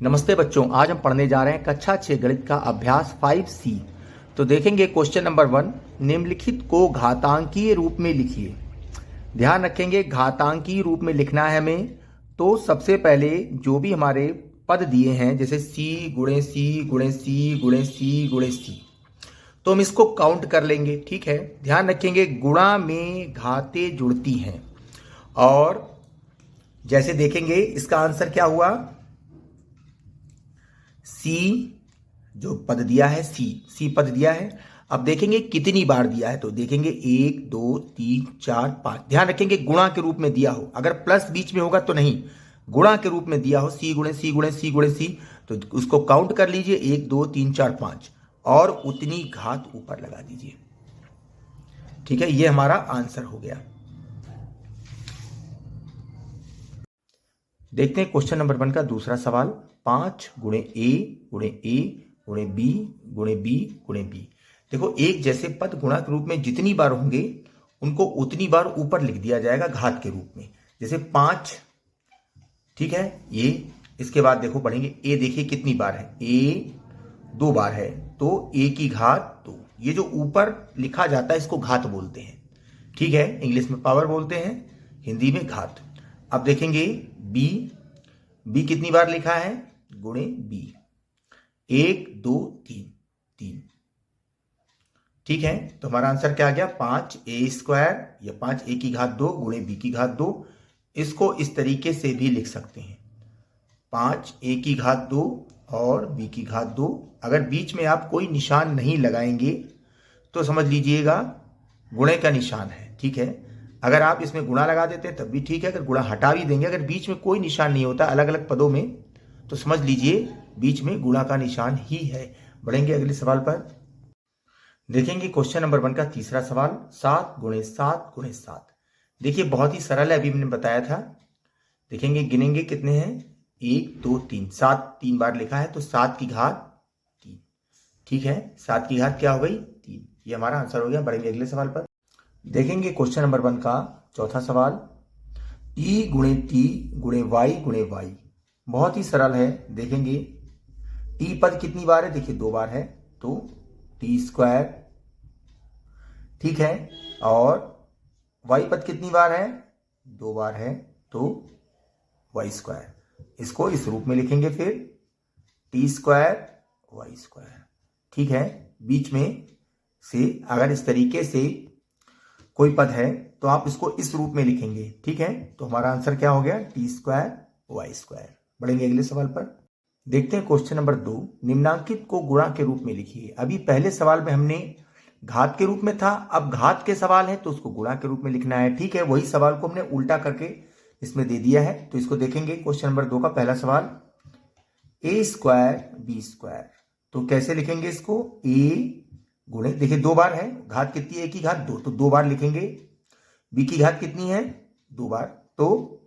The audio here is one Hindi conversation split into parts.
नमस्ते बच्चों, आज हम पढ़ने जा रहे हैं कक्षा 6 गणित का अभ्यास 5C। तो देखेंगे क्वेश्चन नंबर 1, निम्नलिखित को घातांकीय रूप में लिखिए। ध्यान रखेंगे घातांकीय रूप में लिखना है हमें। तो सबसे पहले जो भी हमारे पद दिए हैं जैसे c गुणे सी गुणे सी गुणे सी गुणे सी, तो हम इसको काउंट कर लेंगे। ठीक है, ध्यान रखेंगे गुणा में घातें जुड़ती हैं। और जैसे देखेंगे इसका आंसर क्या हुआ, सी जो पद दिया है, सी पद दिया है। अब देखेंगे कितनी बार दिया है, तो देखेंगे 1 2 3 4 5। ध्यान रखेंगे गुणा के रूप में दिया हो, अगर प्लस बीच में होगा तो नहीं, गुणा के रूप में दिया हो सी गुणे सी गुणे सी गुणे सी, तो उसको काउंट कर लीजिए 1 2 3 4 5 और उतनी घात ऊपर लगा दीजिए। ठीक है, ये हमारा आंसर हो गया। देखते हैं क्वेश्चन नंबर 1 का दूसरा सवाल। 5 गुणे ए गुणे ए गुणे बी गुणे बी गुणे बी। देखो, एक जैसे पद गुणा के रूप में जितनी बार होंगे उनको उतनी बार ऊपर लिख दिया जाएगा घात के रूप में। जैसे 5, ठीक है, ये इसके बाद देखो बढ़ेंगे ए, देखिए कितनी बार है, ए 2 बार है तो ए की घात 2। ये जो ऊपर लिखा जाता है इसको घात बोलते हैं। ठीक है, इंग्लिश में पावर बोलते हैं, हिंदी में घात। अब देखेंगे बी कितनी बार लिखा है, गुणे बी 1 2 3। ठीक है, तो हमारा आंसर क्या आ गया, 5a² या 5a की घात 2 गुणे b की घात 2। इसको इस तरीके से भी लिख सकते हैं, 5a की घात 2 और b की घात 2। अगर बीच में आप कोई निशान नहीं लगाएंगे तो समझ लीजिएगा गुणे का निशान है। ठीक है, अगर आप इसमें गुणा लगा देते हैं तब भी ठीक है, अगर गुणा हटा भी देंगे, अगर बीच में कोई निशान नहीं होता अलग अलग पदों में, तो समझ लीजिए बीच में गुणा का निशान ही है। बढ़ेंगे अगले सवाल पर। देखेंगे क्वेश्चन नंबर 1 का तीसरा सवाल। 7 गुणे 7 गुणे 7। देखिए बहुत ही सरल है, अभी मैंने बताया था। देखेंगे गिनेंगे कितने हैं, 1 2 3, 7 3 बार लिखा है तो 7 की घात 3। ठीक है, 7 की घात क्या हो गई, 3। ये हमारा आंसर हो गया। बढ़ेंगे अगले सवाल पर। देखेंगे क्वेश्चन नंबर 1 का चौथा सवाल। टी गुणे टी गुणे वाई गुणे वाई। बहुत ही सरल है। देखेंगे टी पद कितनी बार है, देखिए 2 बार है तो t²। ठीक है, और वाई पद कितनी बार है, 2 बार है तो y²। इसको इस रूप में लिखेंगे फिर t² y²। ठीक है, बीच में से अगर इस तरीके से कोई पद है तो आप इसको इस रूप में लिखेंगे। ठीक है, तो हमारा आंसर क्या हो गया, t² y²। बढ़ेंगे अगले सवाल पर। देखते हैं क्वेश्चन नंबर 2, निम्नांकित को गुणा के रूप में लिखिए। अभी पहले सवाल में हमने घात के रूप में था, अब घात के सवाल है तो उसको गुणा के रूप में लिखना है। ठीक है, वही सवाल को हमने उल्टा करके इसमें दे दिया है। तो इसको देखेंगे क्वेश्चन नंबर 2 का पहला सवाल, a² b²। तो कैसे लिखेंगे इसको, a गुणे, देखिए 2 बार है, घात कितनी है, a की घात 2, तो 2 बार लिखेंगे। b की घात कितनी है, 2 बार, तो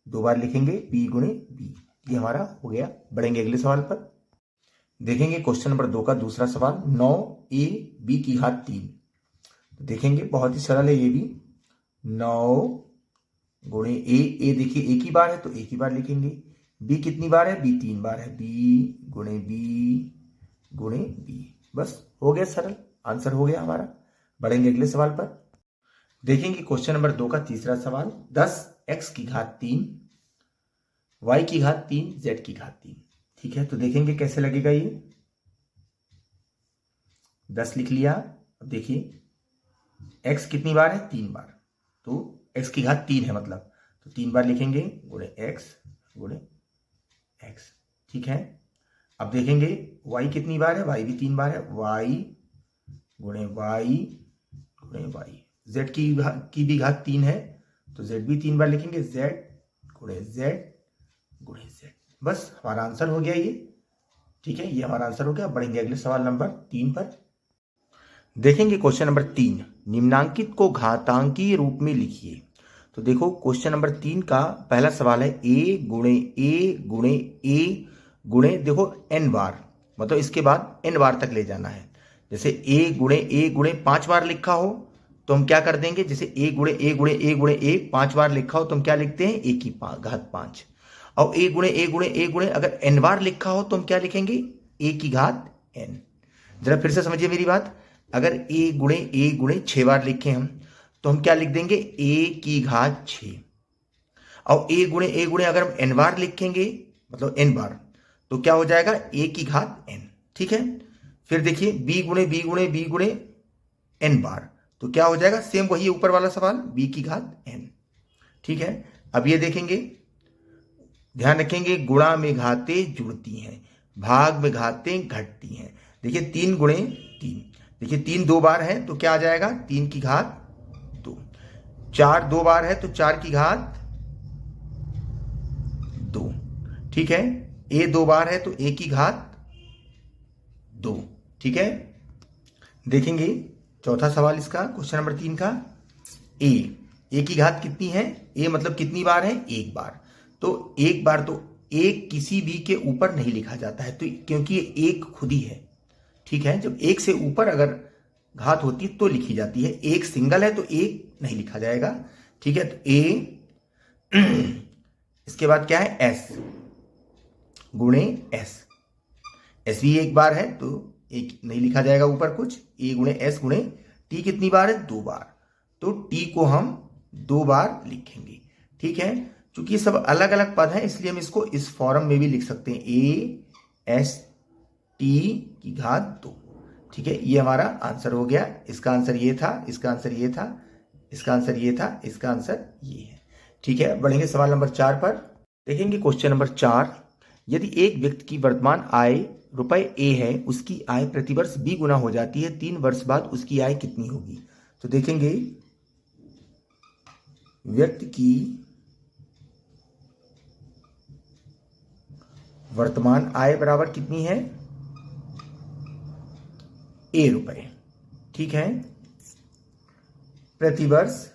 2 बार लिखेंगे b गुणे b। ये हमारा हो गया। बढ़ेंगे अगले सवाल पर। देखेंगे क्वेश्चन नंबर 2 का दूसरा सवाल। 9a b की घात 3। देखेंगे बहुत ही सरल है ये भी। 9 गुणे a देखिए a की बार है तो a की बार लिखेंगे। b कितनी बार है, b 3 बार है, b गुणे b गुणे b। बस हो गया सरल, आंसर हो गया हमारा। बढ़ेंगे अगले सवाल पर। देखेंगे क्वेश्चन नंबर 2 का तीसरा सवाल। 10x की घात 3 y की घात 3 z की घात 3। ठीक है, तो देखेंगे कैसे लगेगा ये। 10 लिख लिया। अब देखिए x कितनी बार है, 3 बार, तो x की घात 3 है मतलब, तो 3 बार लिखेंगे गुणे x गुणे x। ठीक है, अब देखेंगे y कितनी बार है, y भी 3 बार है, y गुणे y गुणे y। z की भी घात 3 है तो z भी 3 बार लिखेंगे, z गुणे z गुणे z। बस हमारा आंसर हो गया ये। ठीक है, ये हमारा आंसर हो गया। बढ़ेंगे अगले सवाल नंबर 3 पर। देखेंगे क्वेश्चन नंबर 3, निम्नांकित को घातांकीय रूप में लिखिए। तो देखो क्वेश्चन नंबर 3 का पहला सवाल है a गुणे a गुणे a गुणे, देखो n बार, मतलब इसके बाद n बार तक ले जाना है। जैसे a गुणे 5 बार लिखा हो तो हम क्या कर देंगे, जैसे a गुणे a गुणे a गुणे a 5 बार लिखा हो तो हम क्या लिखते हैं, a की घात 5। और a गुणे a गुणे a गुणे अगर n बार लिखा हो तो हम क्या लिखेंगे, a की घात n। जरा फिर से समझिए मेरी बात, अगर a गुणे 6 बार लिखे हम तो हम क्या लिख देंगे, a की घात 6। और a गुणे अगर हम n बार लिखेंगे मतलब n बार तो क्या हो जाएगा, a की घात n। ठीक है, फिर देखिए b गुणे n बार तो क्या हो जाएगा, सेम वही ऊपर वाला सवाल, b की घात n। ठीक है, अब ये देखेंगे, ध्यान रखेंगे, गुणा में घातें जुड़ती हैं, भाग में घातें घटती हैं। देखिए 3 गुणे 3, देखिए 3 2 बार है तो क्या आ जाएगा, 3 की घात 2। 4 2 बार है तो 4 की घात 2। ठीक है, a 2 बार है तो a की घात 2। ठीक है, देखेंगे चौथा सवाल इसका, क्वेश्चन नंबर 3 का, a की घात कितनी है, a मतलब कितनी बार है, 1 बार। तो 1 बार तो 1 किसी भी के ऊपर नहीं लिखा जाता है, तो क्योंकि ये 1 खुद ही है। ठीक है, जब 1 से ऊपर अगर घात होती है तो लिखी जाती है, 1 सिंगल है तो 1 नहीं लिखा जाएगा। ठीक है, तो a इसके बाद क्या है, s गुणे s भी 1 बार है तो 1 नहीं लिखा जाएगा ऊपर कुछ, a गुणे s गुणे t कितनी बार है, 2 बार, तो t को हम 2 बार लिखेंगे। ठीक है, चूंकि ये सब अलग अलग पद हैं इसलिए हम इसको इस फॉर्म में भी लिख सकते हैं, a s t की घात 2। ठीक है, ये हमारा आंसर हो गया। इसका आंसर ये था, इसका आंसर ये था, इसका आंसर ये था, इसका आंसर ये है। ठीक है, बढ़ेंगे सवाल नंबर 4 पर। देखेंगे क्वेश्चन नंबर 4, यदि एक व्यक्ति की वर्तमान आय रुपए a है, उसकी आय प्रतिवर्ष b गुना हो जाती है, 3 वर्ष बाद उसकी आय कितनी होगी। तो देखेंगे, व्यक्ति की वर्तमान आय बराबर कितनी है, a रुपए। ठीक है, प्रतिवर्ष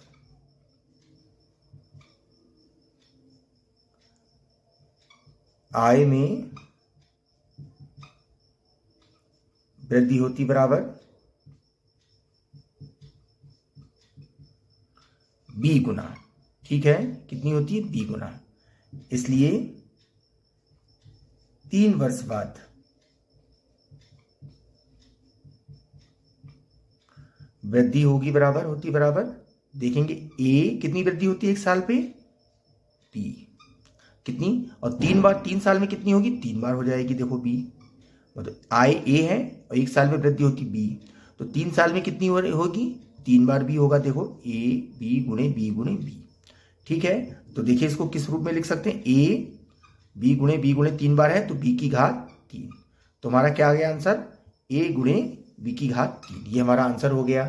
आय में वृद्धि होती बराबर b गुना। ठीक है, कितनी होती है, b गुना, इसलिए 3 वर्ष बाद वृद्धि होगी बराबर, होती बराबर, देखेंगे a कितनी वृद्धि होती है 1 साल पे, b कितनी, और 3 बार 3 साल में कितनी होगी, 3 बार हो जाएगी। देखो b मतलब आय a है और 1 साल में वृद्धि होती b, तो 3 साल में कितनी होगी, 3 बार b होगा। देखो a b गुणे b। ठीक है, तो देखिए इसको किस रूप में लिख सकते हैं, a b गुणे 3 बार है तो b की घात 3। तो हमारा क्या आ गया आंसर, a गुणे b की घात 3, ये हमारा आंसर हो गया।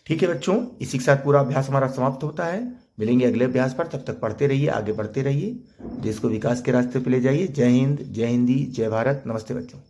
ठीक है बच्चों, इसी के साथ पूरा अभ्यास हमारा समाप्त होता है। मिलेंगे अगले अभ्यास पर, तब तक पढ़ते रहिए, आगे बढ़ते रहिए, देश को विकास के रास्ते पे ले जाइए। जय हिंद, जय हिंदी, जय भारत। नमस्ते बच्चों।